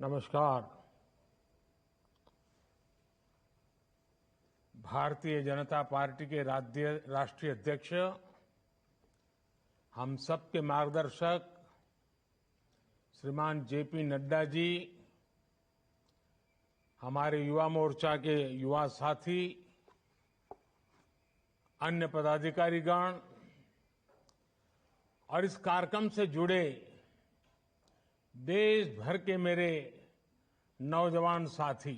नमस्कार। भारतीय जनता पार्टी के राष्ट्रीय अध्यक्ष, हम सबके मार्गदर्शक श्रीमान जेपी नड्डा जी, हमारे युवा मोर्चा के युवा साथी, अन्य पदाधिकारीगण और इस कार्यक्रम से जुड़े देश भर के मेरे नौजवान साथी,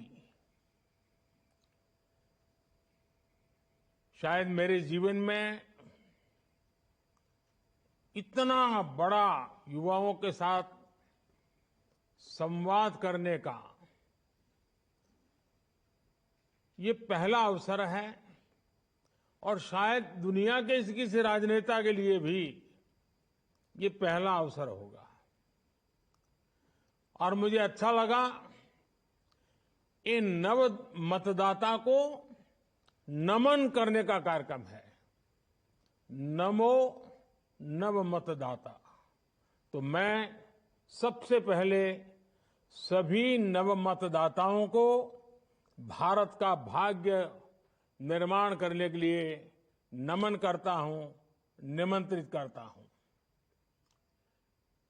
शायद मेरे जीवन में इतना बड़ा युवाओं के साथ संवाद करने का ये पहला अवसर है और शायद दुनिया के किसी राजनेता के लिए भी ये पहला अवसर होगा। और मुझे अच्छा लगा इन नव मतदाता को नमन करने का कार्यक्रम है। नमो नव मतदाता। तो मैं सबसे पहले सभी नव मतदाताओं को भारत का भाग्य निर्माण करने के लिए नमन करता हूं, निमंत्रित करता हूं।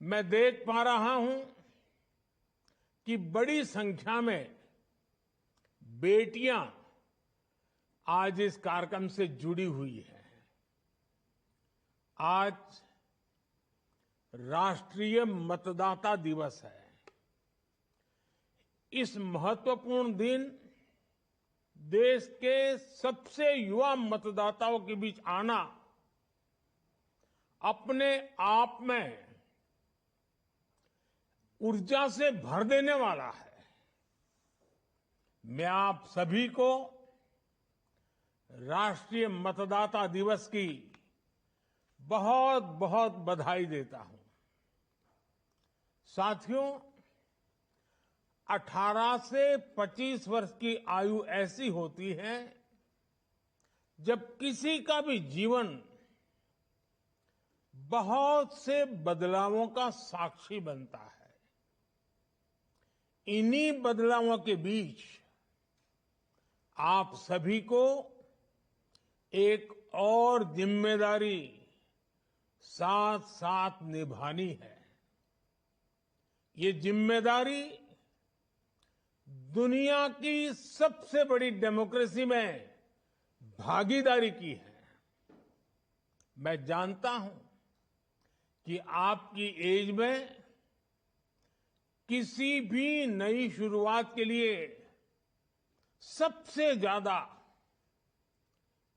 मैं देख पा रहा हूं कि बड़ी संख्या में बेटियां आज इस कार्यक्रम से जुड़ी हुई हैं। आज राष्ट्रीय मतदाता दिवस है। इस महत्वपूर्ण दिन देश के सबसे युवा मतदाताओं के बीच आना अपने आप में ऊर्जा से भर देने वाला है। मैं आप सभी को राष्ट्रीय मतदाता दिवस की बहुत बहुत बधाई देता हूं। साथियों, 18 से 25 वर्ष की आयु ऐसी होती है जब किसी का भी जीवन बहुत से बदलावों का साक्षी बनता है। इन्हीं बदलावों के बीच आप सभी को एक और जिम्मेदारी साथ साथ निभानी है। ये जिम्मेदारी दुनिया की सबसे बड़ी डेमोक्रेसी में भागीदारी की है। मैं जानता हूं कि आपकी एज में किसी भी नई शुरुआत के लिए सबसे ज्यादा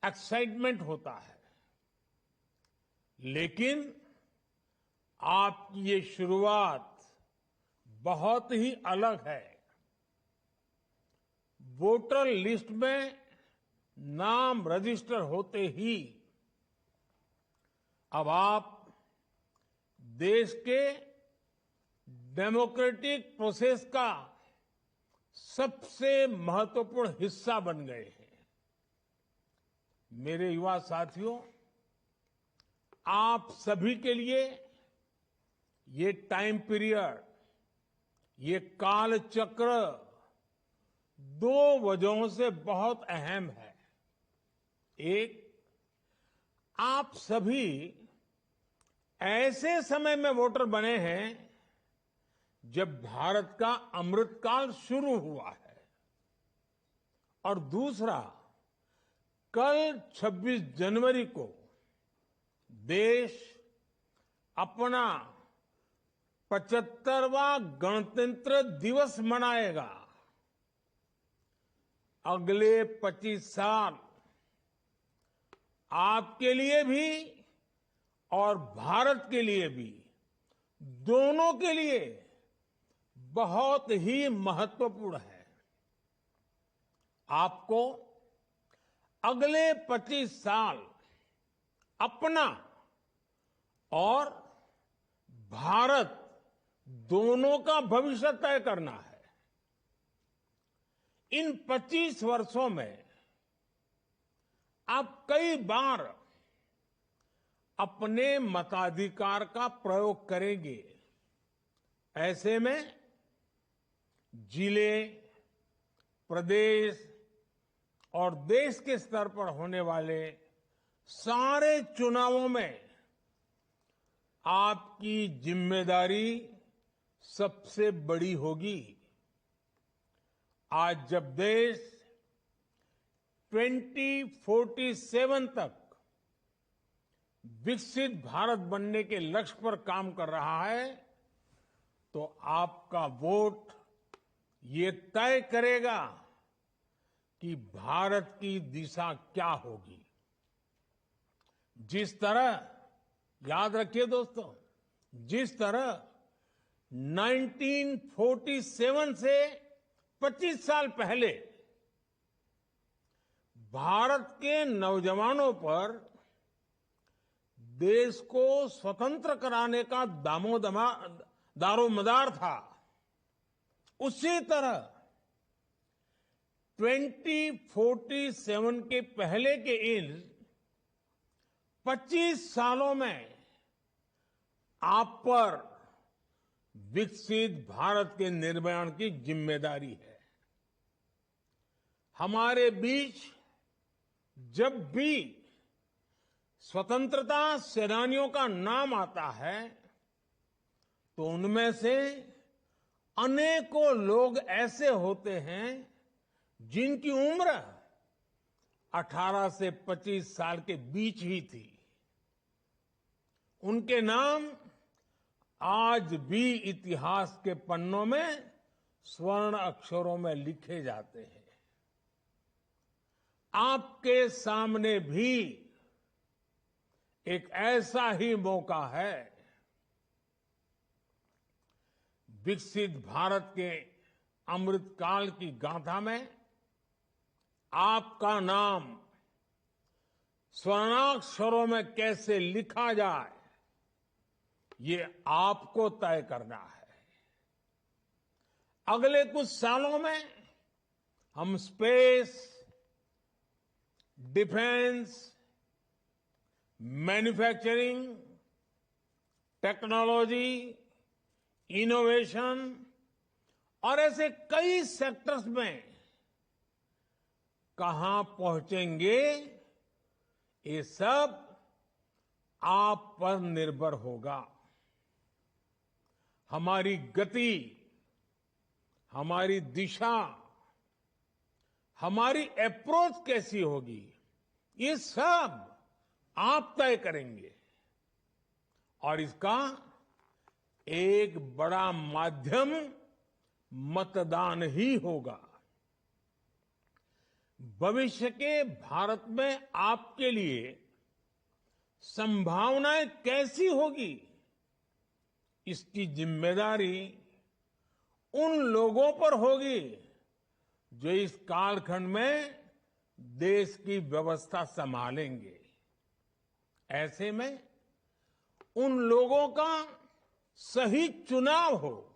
एक्साइटमेंट होता है, लेकिन आपकी ये शुरुआत बहुत ही अलग है। वोटर लिस्ट में नाम रजिस्टर होते ही अब आप देश के डेमोक्रेटिक प्रोसेस का सबसे महत्वपूर्ण हिस्सा बन गए हैं। मेरे युवा साथियों, आप सभी के लिए ये टाइम पीरियड, ये काल चक्र दो वजहों से बहुत अहम है। एक, आप सभी ऐसे समय में वोटर बने हैं जब भारत का अमृतकाल शुरू हुआ है, और दूसरा, कल 26 जनवरी को देश अपना 75वां गणतंत्र दिवस मनाएगा। अगले 25 साल आपके लिए भी और भारत के लिए भी, दोनों के लिए बहुत ही महत्वपूर्ण है। आपको अगले 25 साल अपना और भारत दोनों का भविष्य तय करना है। इन 25 वर्षों में आप कई बार अपने मताधिकार का प्रयोग करेंगे। ऐसे में जिले, प्रदेश और देश के स्तर पर होने वाले सारे चुनावों में आपकी जिम्मेदारी सबसे बड़ी होगी। आज जब देश 2047 तक विकसित भारत बनने के लक्ष्य पर काम कर रहा है, तो आपका वोट ये तय करेगा कि भारत की दिशा क्या होगी। जिस तरह, याद रखिए दोस्तों, जिस तरह 1947 से 25 साल पहले भारत के नौजवानों पर देश को स्वतंत्र कराने का दारोमदार था, उसी तरह 2047 के पहले के इन 25 सालों में आप पर विकसित भारत के निर्माण की जिम्मेदारी है। हमारे बीच जब भी स्वतंत्रता सेनानियों का नाम आता है, तो उनमें से अनेकों लोग ऐसे होते हैं जिनकी उम्र 18 से 25 साल के बीच ही थी। उनके नाम आज भी इतिहास के पन्नों में स्वर्ण अक्षरों में लिखे जाते हैं। आपके सामने भी एक ऐसा ही मौका है। विकसित भारत के अमृतकाल की गाथा में आपका नाम स्वर्णाक्षरों में कैसे लिखा जाए, ये आपको तय करना है। अगले कुछ सालों में हम space, defence, manufacturing, technology, innovation और ऐसे कई सेक्टर्स में कहां पहुंचेंगे, ये सब आप पर निर्भर होगा। हमारी गति, हमारी दिशा, हमारी अप्रोच कैसी होगी, ये सब आप तय करेंगे। और इसका एक बड़ा माध्यम मतदान ही होगा। भविष्य के भारत में आपके लिए संभावनाएं कैसी होगी, इसकी जिम्मेदारी उन लोगों पर होगी जो इस कालखंड में देश की व्यवस्था संभालेंगे। ऐसे में उन लोगों का सही चुनाव हो,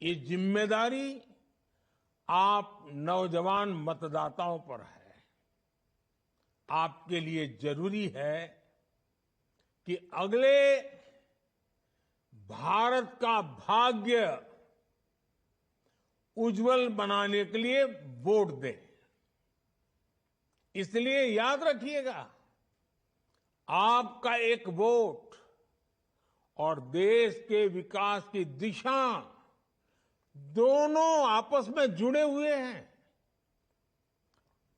ये जिम्मेदारी आप नौजवान मतदाताओं पर है। आपके लिए जरूरी है कि अगले भारत का भाग्य उज्जवल बनाने के लिए वोट दें। इसलिए याद रखिएगा, आपका एक वोट और देश के विकास की दिशा दोनों आपस में जुड़े हुए हैं।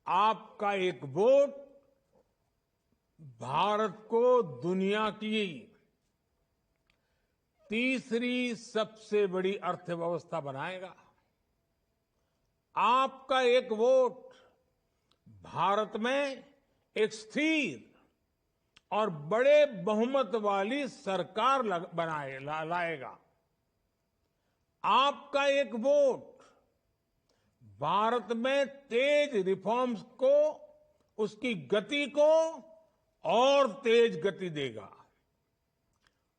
आपका एक वोट भारत को दुनिया की तीसरी सबसे बड़ी अर्थव्यवस्था बनाएगा। आपका एक वोट भारत में एक स्थिर और बड़े बहुमत वाली सरकार लाएगा। आपका एक वोट भारत में तेज रिफॉर्म्स को, उसकी गति को और तेज गति देगा।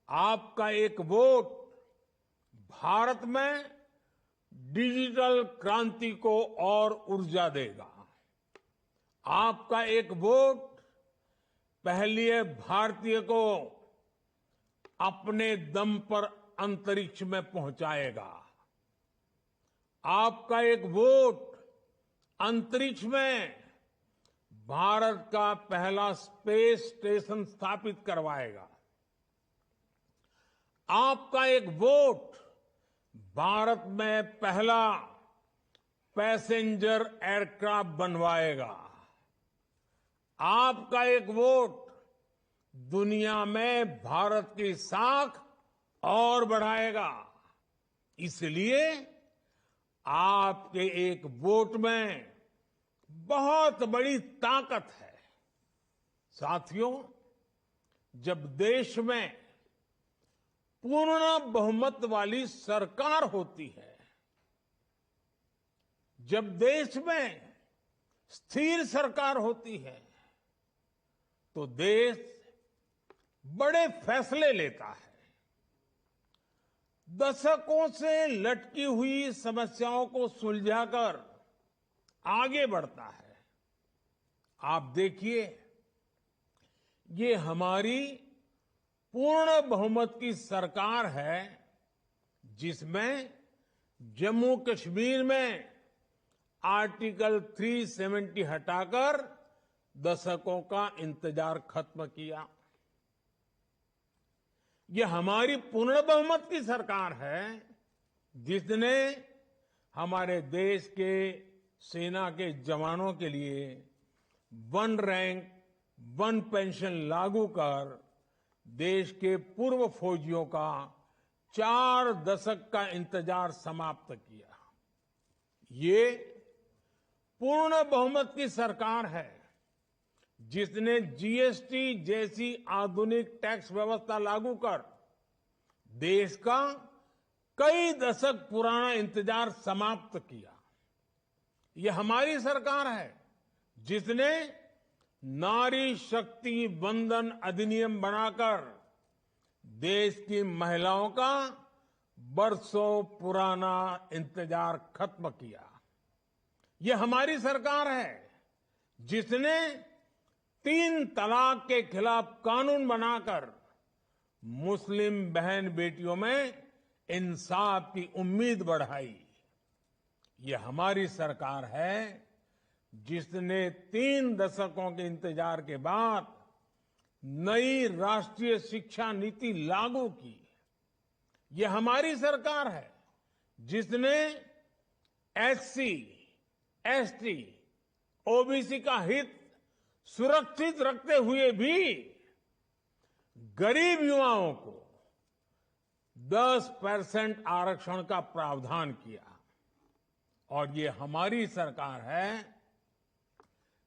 आपका एक वोट भारत में डिजिटल क्रांति को और ऊर्जा देगा। आपका एक वोट पहली भारतीय को अपने दम पर अंतरिक्ष में पहुंचाएगा। आपका एक वोट अंतरिक्ष में भारत का पहला स्पेस स्टेशन स्थापित करवाएगा। आपका एक वोट भारत में पहला पैसेंजर एयरक्राफ्ट बनवाएगा। आपका एक वोट दुनिया में भारत की साख और बढ़ाएगा। इसलिए आपके एक वोट में बहुत बड़ी ताकत है। साथियों, जब देश में पूर्ण बहुमत वाली सरकार होती है, जब देश में स्थिर सरकार होती है, तो देश बड़े फैसले लेता है, दशकों से लटकी हुई समस्याओं को सुलझाकर आगे बढ़ता है। आप देखिए, ये हमारी पूर्ण बहुमत की सरकार है, जिसमें जम्मू कश्मीर में आर्टिकल 370 हटाकर दशकों का इंतजार खत्म किया। ये हमारी पूर्ण बहुमत की सरकार है, जिसने हमारे देश के सेना के जवानों के लिए 1 रैंक 1 पेंशन लागू कर देश के पूर्व फौजियों का 4 दशक का इंतजार समाप्त किया। ये पूर्ण बहुमत की सरकार है, जिसने जीएसटी जैसी आधुनिक टैक्स व्यवस्था लागू कर देश का कई दशक पुराना इंतजार समाप्त किया। यह हमारी सरकार है, जिसने नारी शक्ति वंदन अधिनियम बनाकर देश की महिलाओं का बरसों पुराना इंतजार खत्म किया। यह हमारी सरकार है, जिसने 3 तलाक के खिलाफ कानून बनाकर मुस्लिम बहन बेटियों में इंसाफ की उम्मीद बढ़ाई। यह हमारी सरकार है, जिसने 3 दशकों के इंतजार के बाद नई राष्ट्रीय शिक्षा नीति लागू की। यह हमारी सरकार है, जिसने एससी, एसटी, ओबीसी का हित सुरक्षित रखते हुए भी गरीब युवाओं को 10% आरक्षण का प्रावधान किया। और ये हमारी सरकार है,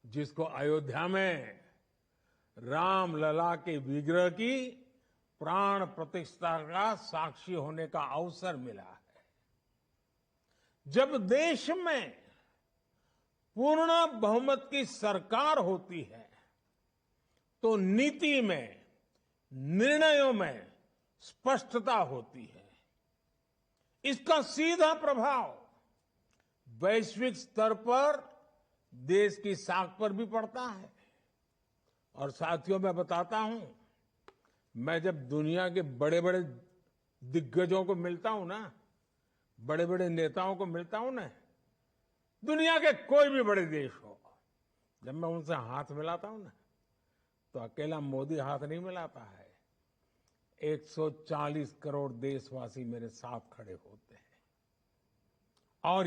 जिसको अयोध्या में रामलला के विग्रह की प्राण प्रतिष्ठा का साक्षी होने का अवसर मिला है। जब देश में पूर्ण बहुमत की सरकार होती है, तो नीति में, निर्णयों में स्पष्टता होती है। इसका सीधा प्रभाव वैश्विक स्तर पर देश की साख पर भी पड़ता है। और साथियों, मैं बताता हूं, मैं जब दुनिया के बड़े बड़े दिग्गजों को मिलता हूं ना, बड़े बड़े नेताओं को मिलता हूं ना, दुनिया के कोई भी बड़े देश हो, जब मैं उनसे हाथ मिलाता हूं ना, तो अकेला मोदी हाथ नहीं मिलाता है। 140 करोड़ देशवासी मेरे साथ खड़े होते हैं। और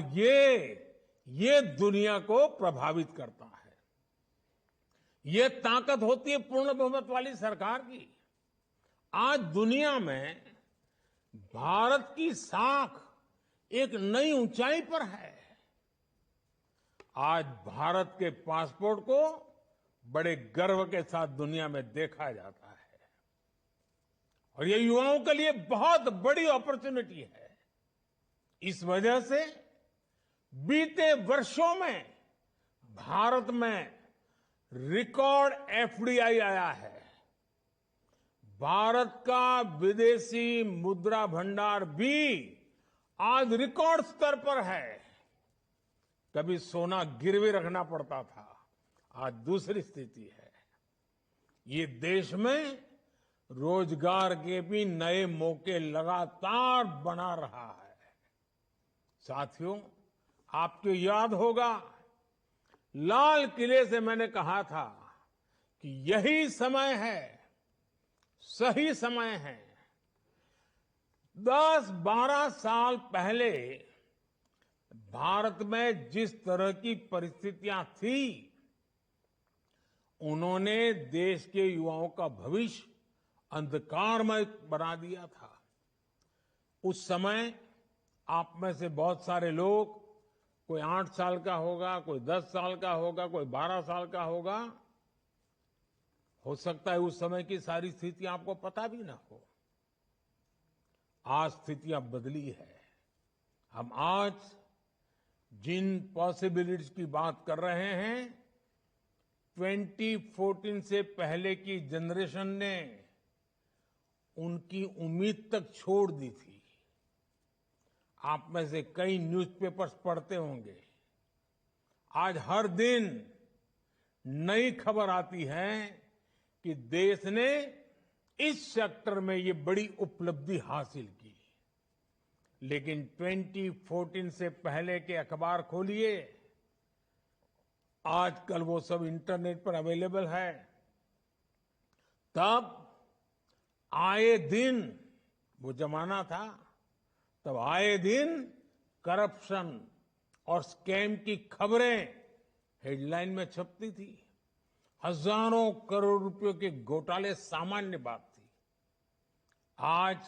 ये दुनिया को प्रभावित करता है। ये ताकत होती है पूर्ण बहुमत वाली सरकार की। आज दुनिया में भारत की साख एक नई ऊंचाई पर है। आज भारत के पासपोर्ट को बड़े गर्व के साथ दुनिया में देखा जाता है। और ये युवाओं के लिए बहुत बड़ी अपॉर्चुनिटी है। इस वजह से बीते वर्षों में भारत में रिकॉर्ड एफडीआई आया है। भारत का विदेशी मुद्रा भंडार भी आज रिकॉर्ड स्तर पर है। कभी सोना गिरवी रखना पड़ता था, आज दूसरी स्थिति है। ये देश में रोजगार के भी नए मौके लगातार बना रहा है। साथियों, आपको याद होगा, लाल किले से मैंने कहा था कि यही समय है, सही समय है। 10-12 साल पहले भारत में जिस तरह की परिस्थितियां थी, उन्होंने देश के युवाओं का भविष्य अंधकारमय बना दिया था। उस समय आप में से बहुत सारे लोग, कोई 8 साल का होगा, कोई 10 साल का होगा, कोई 12 साल का होगा, हो सकता है उस समय की सारी स्थितियां आपको पता भी ना हो। आज स्थितियां बदली है। हम आज जिन पॉसिबिलिटीज की बात कर रहे हैं, 2014 से पहले की जनरेशन ने उनकी उम्मीद तक छोड़ दी थी। आप में से कई न्यूज़पेपर्स पढ़ते होंगे। आज हर दिन नई खबर आती है कि देश ने इस सेक्टर में ये बड़ी उपलब्धि हासिल की। लेकिन 2014 से पहले के अखबार खोलिए, आजकल वो सब इंटरनेट पर अवेलेबल है। तब आए दिन, वो जमाना था, तब आए दिन करप्शन और स्कैम की खबरें हेडलाइन में छपती थी। हजारों करोड़ रुपयों के घोटाले सामान्य बात थी। आज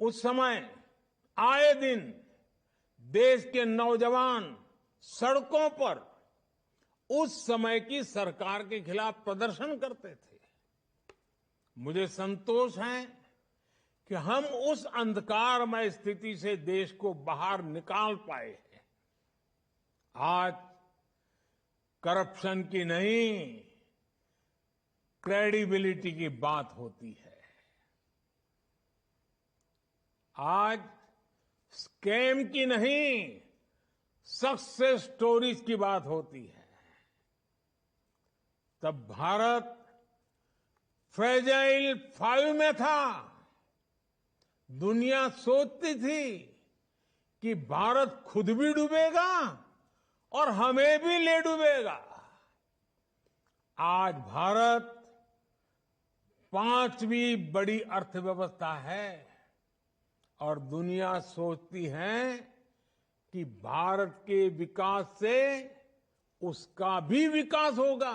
उस समय आए दिन देश के नौजवान सड़कों पर उस समय की सरकार के खिलाफ प्रदर्शन करते थे। मुझे संतोष है कि हम उस अंधकारमय स्थिति से देश को बाहर निकाल पाए हैं। आज करप्शन की नहीं, क्रेडिबिलिटी की बात होती है। आज स्कैम की नहीं, सक्सेस स्टोरीज की बात होती है। तब भारत फ्रेजाइल 5 में था। दुनिया सोचती थी कि भारत खुद भी डूबेगा और हमें भी ले डूबेगा। आज भारत 5वीं बड़ी अर्थव्यवस्था है और दुनिया सोचती है कि भारत के विकास से उसका भी विकास होगा।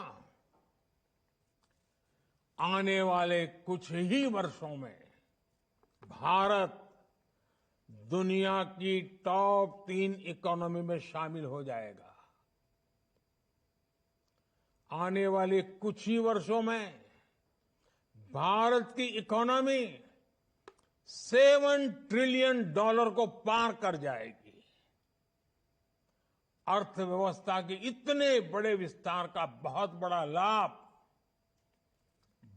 आने वाले कुछ ही वर्षों में भारत दुनिया की टॉप 3 इकोनॉमी में शामिल हो जाएगा। आने वाले कुछ ही वर्षों में भारत की इकोनॉमी $7 ट्रिलियन को पार कर जाएगी। अर्थव्यवस्था के इतने बड़े विस्तार का बहुत बड़ा लाभ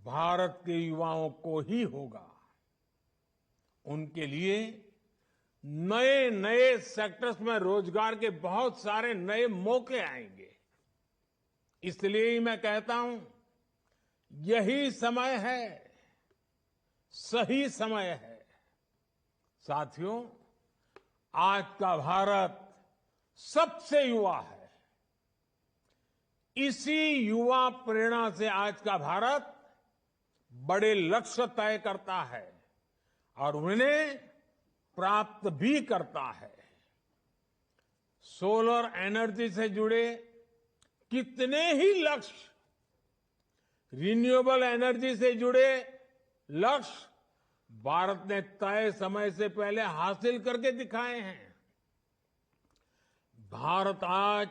भारत के युवाओं को ही होगा। उनके लिए नए नए सेक्टर्स में रोजगार के बहुत सारे नए मौके आएंगे। इसलिए ही मैं कहता हूं, यही समय है, सही समय है। साथियों, आज का भारत सबसे युवा है। इसी युवा प्रेरणा से आज का भारत बड़े लक्ष्य तय करता है और उन्हें प्राप्त भी करता है। सोलर एनर्जी से जुड़े कितने ही लक्ष्य, रिन्यूएबल एनर्जी से जुड़े लक्ष्य भारत ने तय समय से पहले हासिल करके दिखाए हैं। भारत आज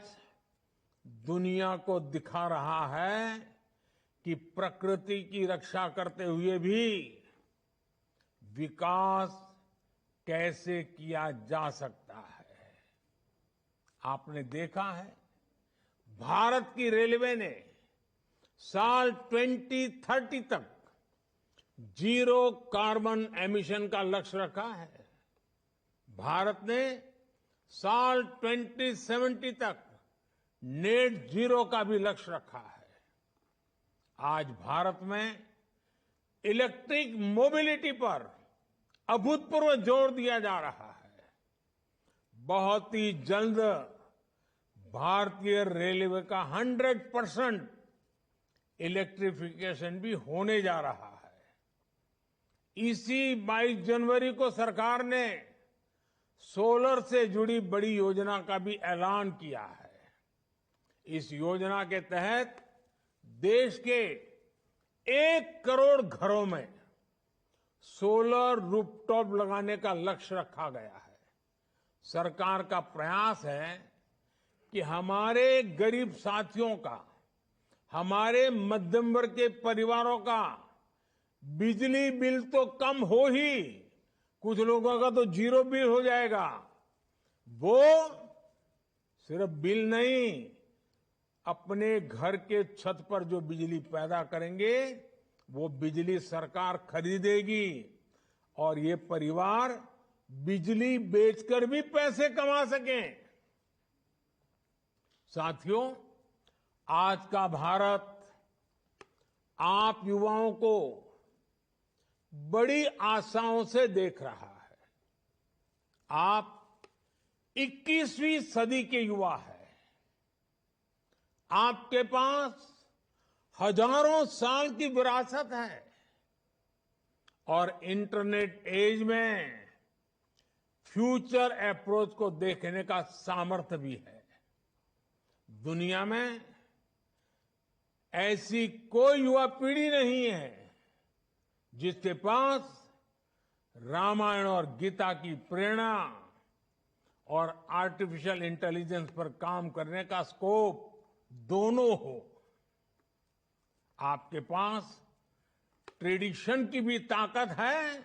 दुनिया को दिखा रहा है कि प्रकृति की रक्षा करते हुए भी विकास कैसे किया जा सकता है। आपने देखा है, भारत की रेलवे ने साल 2030 तक 0 कार्बन एमिशन का लक्ष्य रखा है। भारत ने साल 2070 तक नेट जीरो का भी लक्ष्य रखा है। आज भारत में इलेक्ट्रिक मोबिलिटी पर अभूतपूर्व जोर दिया जा रहा है। बहुत ही जल्द भारतीय रेलवे का 100% इलेक्ट्रिफिकेशन भी होने जा रहा है। इसी 22 जनवरी को सरकार ने सोलर से जुड़ी बड़ी योजना का भी ऐलान किया है। इस योजना के तहत देश के 1 करोड़ घरों में सोलर रूफटॉप लगाने का लक्ष्य रखा गया है। सरकार का प्रयास है कि हमारे गरीब साथियों का, हमारे मध्यम वर्ग के परिवारों का बिजली बिल तो कम हो ही, कुछ लोगों का तो 0 बिल हो जाएगा। वो सिर्फ बिल नहीं, अपने घर के छत पर जो बिजली पैदा करेंगे वो बिजली सरकार खरीदेगी और ये परिवार बिजली बेचकर भी पैसे कमा सकें। साथियों, आज का भारत आप युवाओं को बड़ी आशाओं से देख रहा है। आप 21वीं सदी के युवा हैं। आपके पास हजारों साल की विरासत है और इंटरनेट एज में फ्यूचर अप्रोच को देखने का सामर्थ्य भी है। दुनिया में ऐसी कोई युवा पीढ़ी नहीं है जिसके पास रामायण और गीता की प्रेरणा और आर्टिफिशियल इंटेलिजेंस पर काम करने का स्कोप दोनों हो। आपके पास ट्रेडिशन की भी ताकत है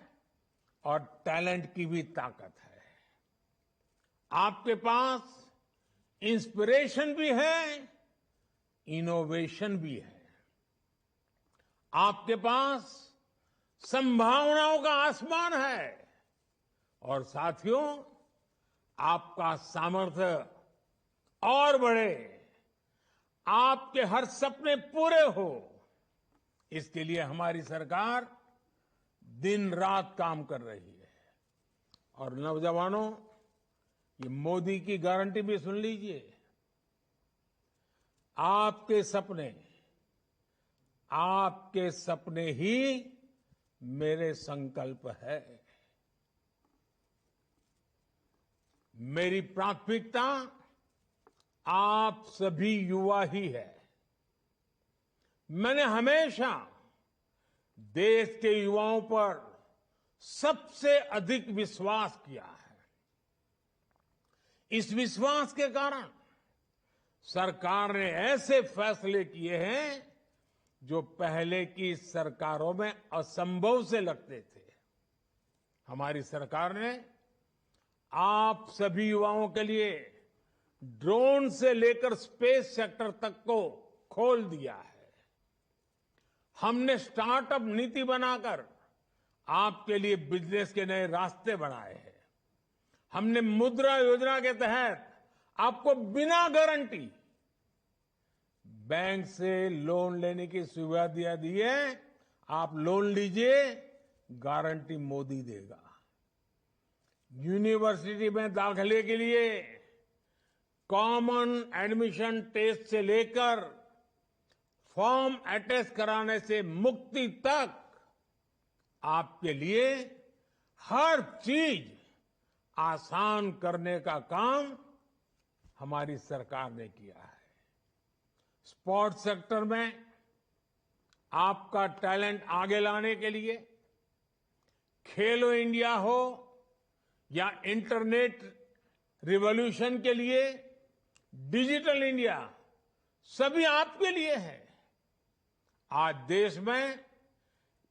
और टैलेंट की भी ताकत है। आपके पास इंस्पिरेशन भी है, इनोवेशन भी है। आपके पास संभावनाओं का आसमान है और साथियों, आपका सामर्थ्य और बढ़े, आपके हर सपने पूरे हो, इसके लिए हमारी सरकार दिन रात काम कर रही है। और नौजवानों, ये मोदी की गारंटी भी सुन लीजिए। आपके सपने ही मेरे संकल्प है। मेरी प्राथमिकता आप सभी युवा ही है। मैंने हमेशा देश के युवाओं पर सबसे अधिक विश्वास किया है। इस विश्वास के कारण सरकार ने ऐसे फैसले किए हैं जो पहले की सरकारों में असंभव से लगते थे। हमारी सरकार ने आप सभी युवाओं के लिए ड्रोन से लेकर स्पेस सेक्टर तक को खोल दिया है। हमने स्टार्टअप नीति बनाकर आपके लिए बिजनेस के नए रास्ते बनाए हैं। हमने मुद्रा योजना के तहत आपको बिना गारंटी बैंक से लोन लेने की सुविधा दी है। आप लोन लीजिए, गारंटी मोदी देगा। यूनिवर्सिटी में दाखिले के लिए कॉमन एडमिशन टेस्ट से लेकर फॉर्म अटेस्ट कराने से मुक्ति तक आपके लिए हर चीज आसान करने का काम हमारी सरकार ने किया है। स्पोर्ट्स सेक्टर में आपका टैलेंट आगे लाने के लिए खेलो इंडिया हो या इंटरनेट रिवॉल्यूशन के लिए डिजिटल इंडिया, सभी आपके लिए है। आज देश में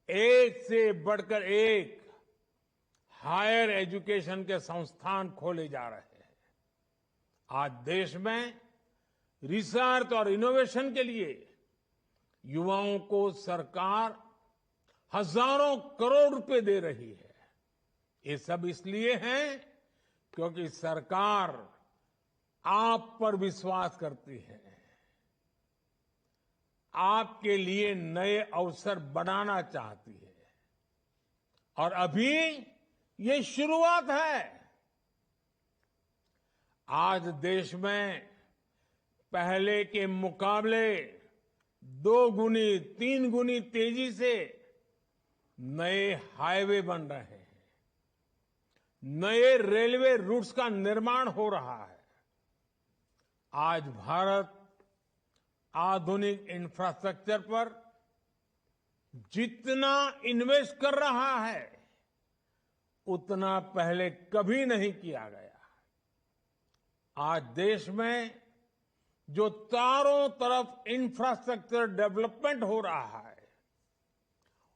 एक से बढ़कर एक हायर एजुकेशन के संस्थान खोले जा रहे हैं। आज देश में रिसर्च और इनोवेशन के लिए युवाओं को सरकार हजारों करोड़ रुपए दे रही है। ये सब इसलिए है क्योंकि सरकार आप पर विश्वास करती है, आपके लिए नए अवसर बनाना चाहती है। और अभी ये शुरुआत है। आज देश में पहले के मुकाबले 2 गुनी 3 गुनी तेजी से नए हाईवे बन रहे हैं, नए रेलवे रूट्स का निर्माण हो रहा है। आज भारत आधुनिक इंफ्रास्ट्रक्चर पर जितना इन्वेस्ट कर रहा है उतना पहले कभी नहीं किया गया। आज देश में जो चारों तरफ इंफ्रास्ट्रक्चर डेवलपमेंट हो रहा है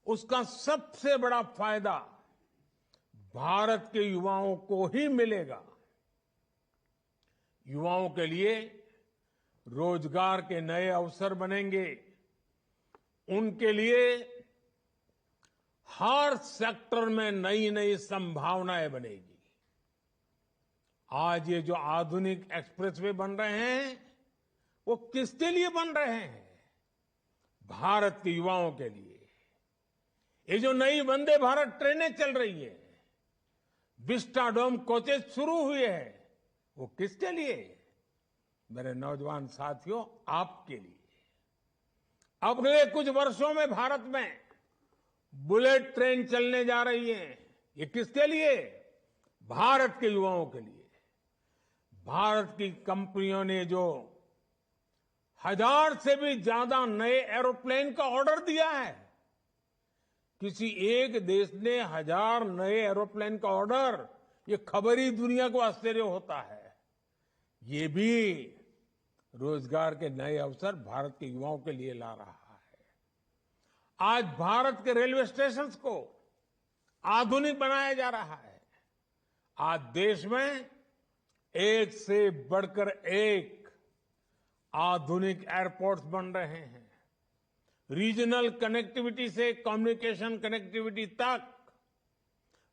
उसका सबसे बड़ा फायदा भारत के युवाओं को ही मिलेगा। युवाओं के लिए रोजगार के नए अवसर बनेंगे, उनके लिए हर सेक्टर में नई नई संभावनाएं बनेगी। आज ये जो आधुनिक एक्सप्रेसवे बन रहे हैं वो किसके लिए बन रहे हैं? भारत के युवाओं के लिए। ये जो नई वंदे भारत ट्रेनें चल रही है, विस्टाडोम कोचेस शुरू हुए हैं, वो किसके लिए? मेरे नौजवान साथियों, आपके लिए। अगले कुछ वर्षों में भारत में बुलेट ट्रेन चलने जा रही है। ये किसके लिए? भारत के युवाओं के लिए। भारत की कंपनियों ने जो 1000 से भी ज्यादा नए एरोप्लेन का ऑर्डर दिया है, किसी एक देश ने 1000 नए एरोप्लेन का ऑर्डर, ये खबर ही दुनिया को आश्चर्य होता है। ये भी रोजगार के नए अवसर भारत के युवाओं के लिए ला रहा है। आज भारत के रेलवे स्टेशन को आधुनिक बनाया जा रहा है। आज देश में एक से बढ़कर एक आधुनिक एयरपोर्ट्स बन रहे हैं। रीजनल कनेक्टिविटी से कम्युनिकेशन कनेक्टिविटी तक,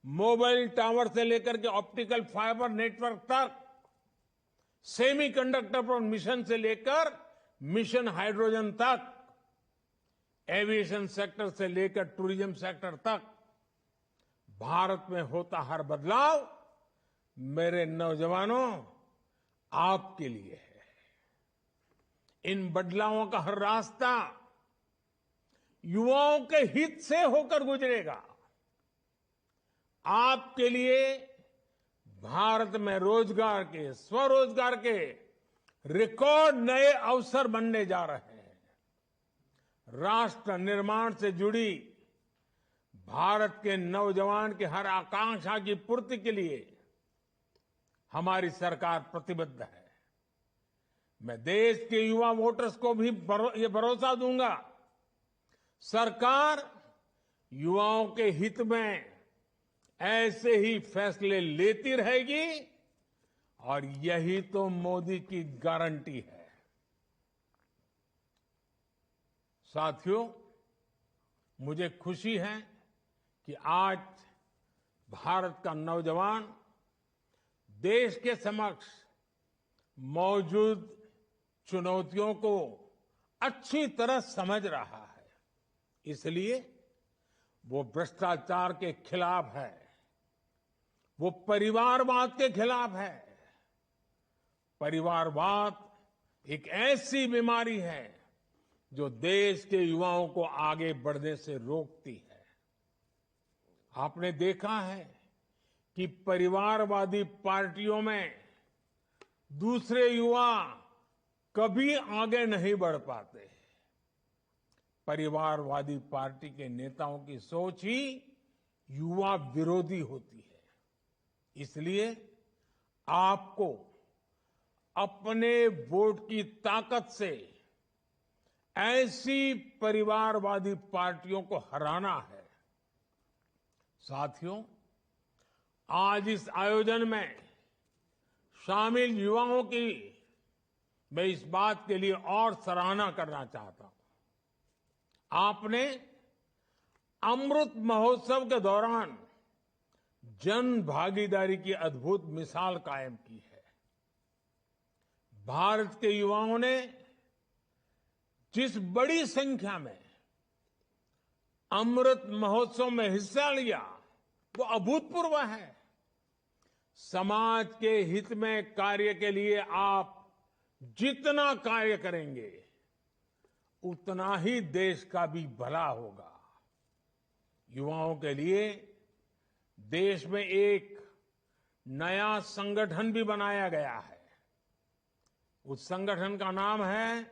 मोबाइल टावर से लेकर के ऑप्टिकल फाइबर नेटवर्क तक, सेमीकंडक्टर पर मिशन से लेकर मिशन हाइड्रोजन तक, एविएशन सेक्टर से लेकर टूरिज्म सेक्टर तक, भारत में होता हर बदलाव मेरे नौजवानों आपके लिए है। इन बदलावों का हर रास्ता युवाओं के हित से होकर गुजरेगा। आपके लिए भारत में रोजगार के, स्वरोजगार के रिकॉर्ड नए अवसर बनने जा रहे हैं। राष्ट्र निर्माण से जुड़ी भारत के नौजवान की हर आकांक्षा की पूर्ति के लिए हमारी सरकार प्रतिबद्ध है। मैं देश के युवा वोटर्स को भी ये भरोसा दूंगा, सरकार युवाओं के हित में ऐसे ही फैसले लेती रहेगी और यही तो मोदी की गारंटी है। साथियों, मुझे खुशी है कि आज भारत का नौजवान देश के समक्ष मौजूद चुनौतियों को अच्छी तरह समझ रहा है। इसलिए वो भ्रष्टाचार के खिलाफ है, वो परिवारवाद के खिलाफ है। परिवारवाद एक ऐसी बीमारी है जो देश के युवाओं को आगे बढ़ने से रोकती है। आपने देखा है कि परिवारवादी पार्टियों में दूसरे युवा कभी आगे नहीं बढ़ पाते। परिवारवादी पार्टी के नेताओं की सोच ही युवा विरोधी होती है। इसलिए आपको अपने वोट की ताकत से ऐसी परिवारवादी पार्टियों को हराना है। साथियों, आज इस आयोजन में शामिल युवाओं की मैं इस बात के लिए और सराहना करना चाहता हूं। आपने अमृत महोत्सव के दौरान जन भागीदारी की अद्भुत मिसाल कायम की है। भारत के युवाओं ने जिस बड़ी संख्या में अमृत महोत्सव में हिस्सा लिया वो अभूतपूर्व है। समाज के हित में कार्य के लिए आप जितना कार्य करेंगे उतना ही देश का भी भला होगा। युवाओं के लिए देश में एक नया संगठन भी बनाया गया है। उस संगठन का नाम है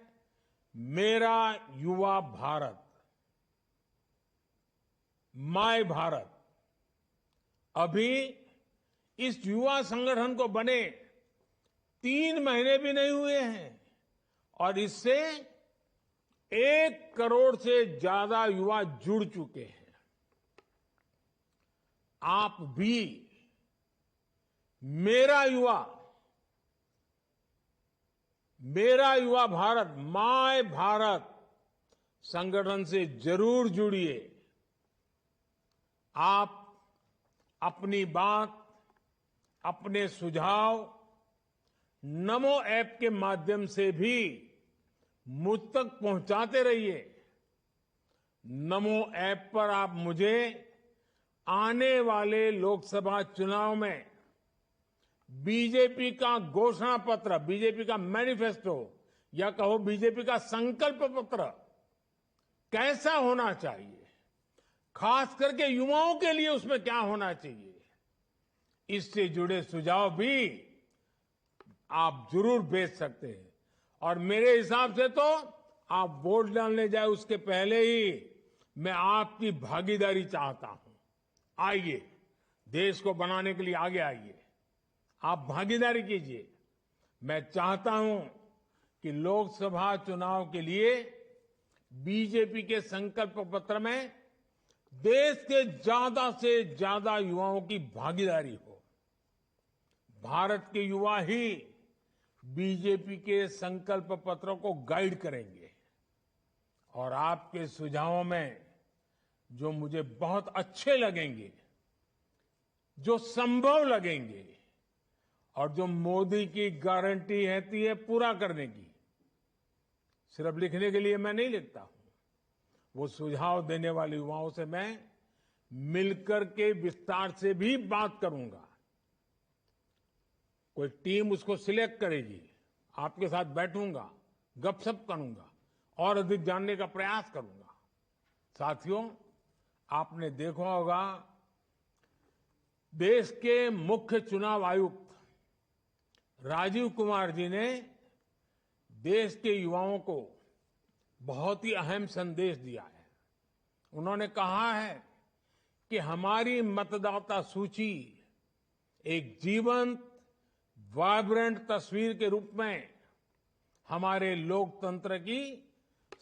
मेरा युवा भारत, माय भारत। अभी इस युवा संगठन को बने 3 महीने भी नहीं हुए हैं और इससे 1 करोड़ से ज्यादा युवा जुड़ चुके हैं। आप भी मेरा युवा भारत, माय भारत संगठन से जरूर जुड़िए। आप अपनी बात, अपने सुझाव नमो ऐप के माध्यम से भी मुझ तक पहुंचाते रहिए। नमो ऐप पर आप मुझे आने वाले लोकसभा चुनाव में बीजेपी का घोषणा पत्र, बीजेपी का मैनिफेस्टो या कहो बीजेपी का संकल्प पत्र कैसा होना चाहिए, खास करके युवाओं के लिए उसमें क्या होना चाहिए, इससे जुड़े सुझाव भी आप जरूर भेज सकते हैं। और मेरे हिसाब से तो आप वोट डालने जाए उसके पहले ही मैं आपकी भागीदारी चाहता हूं। आइए, देश को बनाने के लिए आगे आइए, आप भागीदारी कीजिए। मैं चाहता हूं कि लोकसभा चुनाव के लिए बीजेपी के संकल्प पत्र में देश के ज्यादा से ज्यादा युवाओं की भागीदारी हो। भारत के युवा ही बीजेपी के संकल्प पत्र को गाइड करेंगे और आपके सुझावों में जो मुझे बहुत अच्छे लगेंगे, जो संभव लगेंगे और जो मोदी की गारंटी रहती है पूरा करने की, सिर्फ लिखने के लिए मैं नहीं लिखता हूं। वो सुझाव देने वाले युवाओं से मैं मिलकर के विस्तार से भी बात करूंगा। कोई टीम उसको सिलेक्ट करेगी, आपके साथ बैठूंगा, गपशप करूंगा और अधिक जानने का प्रयास करूंगा। साथियों, आपने देखा होगा देश के मुख्य चुनाव आयुक्त राजीव कुमार जी ने देश के युवाओं को बहुत ही अहम संदेश दिया है। उन्होंने कहा है कि हमारी मतदाता सूची एक जीवंत, वाइब्रेंट तस्वीर के रूप में हमारे लोकतंत्र की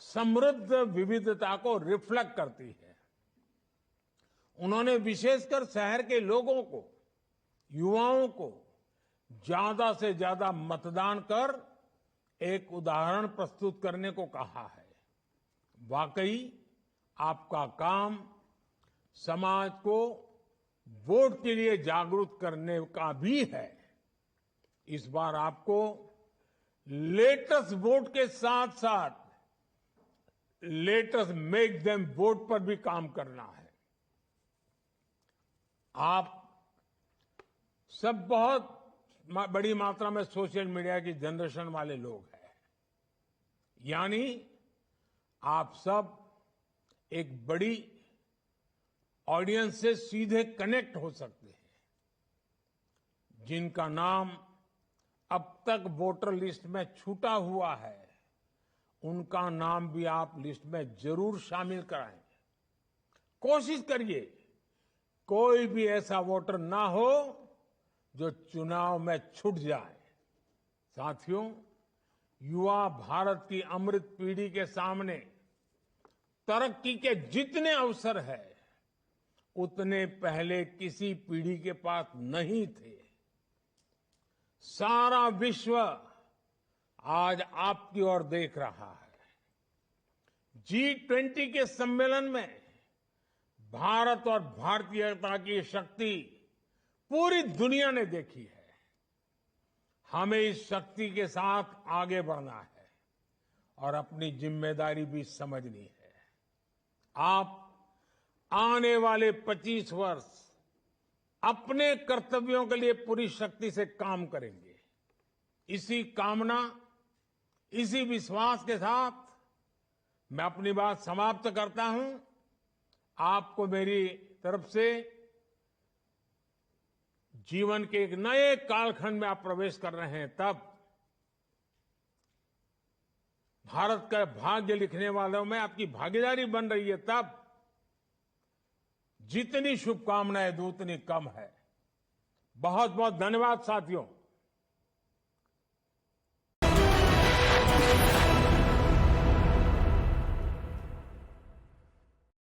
समृद्ध विविधता को रिफ्लेक्ट करती है। उन्होंने विशेषकर शहर के लोगों को, युवाओं को ज्यादा से ज्यादा मतदान कर एक उदाहरण प्रस्तुत करने को कहा है। वाकई आपका काम समाज को वोट के लिए जागरूक करने का भी है। इस बार आपको लेटेस्ट वोट के साथ साथ लेटेस्ट मेक देम वोट पर भी काम करना है। आप सब बहुत बड़ी मात्रा में सोशल मीडिया की जनरेशन वाले लोग हैं, यानी आप सब एक बड़ी ऑडियंस से सीधे कनेक्ट हो सकते हैं। जिनका नाम अब तक वोटर लिस्ट में छूटा हुआ है, उनका नाम भी आप लिस्ट में जरूर शामिल कराएं। कोशिश करिए कोई भी ऐसा वोटर ना हो जो चुनाव में छूट जाए। साथियों, युवा भारत की अमृत पीढ़ी के सामने तरक्की के जितने अवसर है उतने पहले किसी पीढ़ी के पास नहीं थे। सारा विश्व आज आपकी ओर देख रहा है। G20 के सम्मेलन में भारत और भारतीयता की शक्ति पूरी दुनिया ने देखी है। हमें इस शक्ति के साथ आगे बढ़ना है और अपनी जिम्मेदारी भी समझनी है। आप आने वाले 25 वर्ष अपने कर्तव्यों के लिए पूरी शक्ति से काम करेंगे। इसी कामना, इसी विश्वास के साथ मैं अपनी बात समाप्त करता हूं। आपको मेरी तरफ से जीवन के एक नए कालखंड में आप प्रवेश कर रहे हैं, तब भारत का भाग्य लिखने वालों में आपकी भागीदारी बन रही है, तब जितनी शुभकामनाएं दूं उतनी कम है। बहुत बहुत धन्यवाद साथियों।